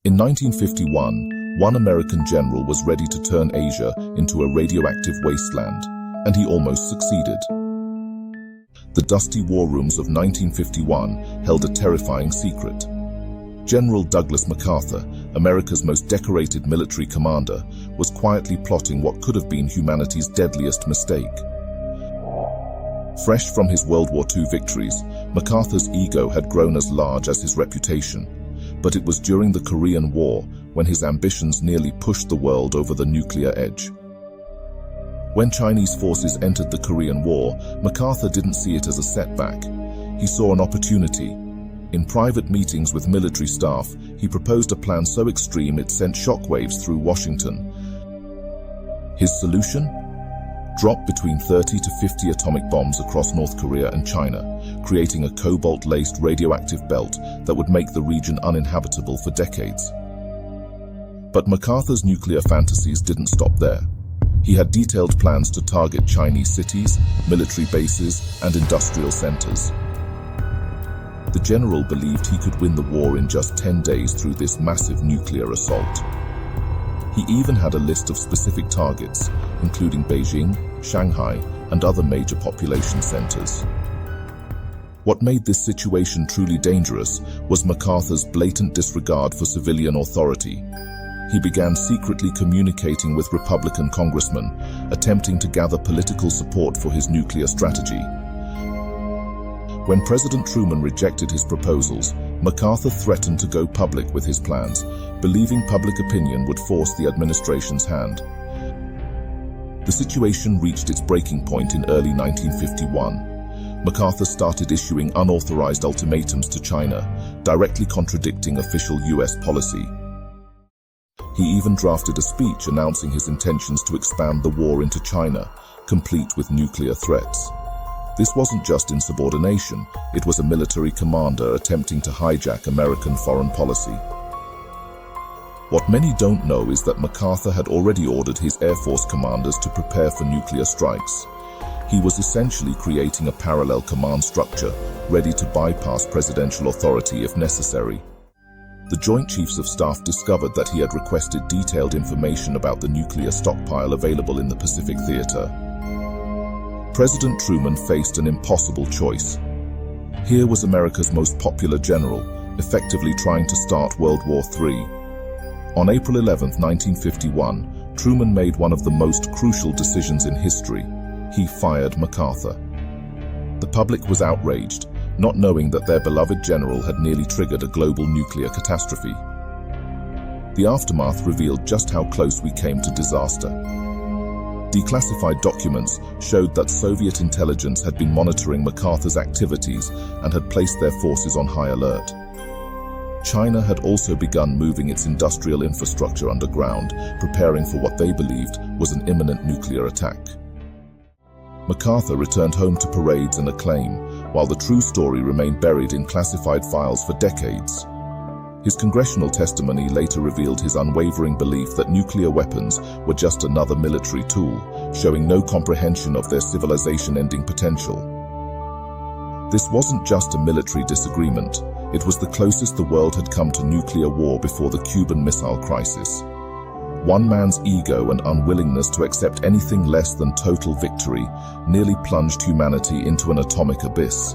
In 1951, one American general was ready to turn Asia into a radioactive wasteland, and he almost succeeded. The dusty war rooms of 1951 held a terrifying secret. General Douglas MacArthur, America's most decorated military commander, was quietly plotting what could have been humanity's deadliest mistake. Fresh from his World War II victories, MacArthur's ego had grown as large as his reputation, but it was during the Korean War when his ambitions nearly pushed the world over the nuclear edge. When Chinese forces entered the Korean War, MacArthur didn't see it as a setback. He saw an opportunity. In private meetings with military staff, he proposed a plan so extreme it sent shockwaves through Washington. His solution? Drop between 30 to 50 atomic bombs across North Korea and China, creating a cobalt-laced radioactive belt that would make the region uninhabitable for decades. But MacArthur's nuclear fantasies didn't stop there. He had detailed plans to target Chinese cities, military bases, and industrial centers. The general believed he could win the war in just 10 days through this massive nuclear assault. He even had a list of specific targets, including Beijing, Shanghai, and other major population centers. What made this situation truly dangerous was MacArthur's blatant disregard for civilian authority. He began secretly communicating with Republican congressmen, attempting to gather political support for his nuclear strategy. When President Truman rejected his proposals, MacArthur threatened to go public with his plans, believing public opinion would force the administration's hand. The situation reached its breaking point in early 1951. MacArthur started issuing unauthorized ultimatums to China, directly contradicting official US policy. He even drafted a speech announcing his intentions to expand the war into China, complete with nuclear threats. This wasn't just insubordination, it was a military commander attempting to hijack American foreign policy. What many don't know is that MacArthur had already ordered his Air Force commanders to prepare for nuclear strikes. He was essentially creating a parallel command structure, ready to bypass presidential authority if necessary. The Joint Chiefs of Staff discovered that he had requested detailed information about the nuclear stockpile available in the Pacific Theater. President Truman faced an impossible choice. Here was America's most popular general, effectively trying to start World War III. On April 11, 1951, Truman made one of the most crucial decisions in history. He fired MacArthur. The public was outraged, not knowing that their beloved general had nearly triggered a global nuclear catastrophe. The aftermath revealed just how close we came to disaster. Declassified documents showed that Soviet intelligence had been monitoring MacArthur's activities and had placed their forces on high alert. China had also begun moving its industrial infrastructure underground, preparing for what they believed was an imminent nuclear attack. MacArthur returned home to parades and acclaim, while the true story remained buried in classified files for decades. His congressional testimony later revealed his unwavering belief that nuclear weapons were just another military tool, showing no comprehension of their civilization-ending potential. This wasn't just a military disagreement, it was the closest the world had come to nuclear war before the Cuban Missile Crisis. One man's ego and unwillingness to accept anything less than total victory nearly plunged humanity into an atomic abyss.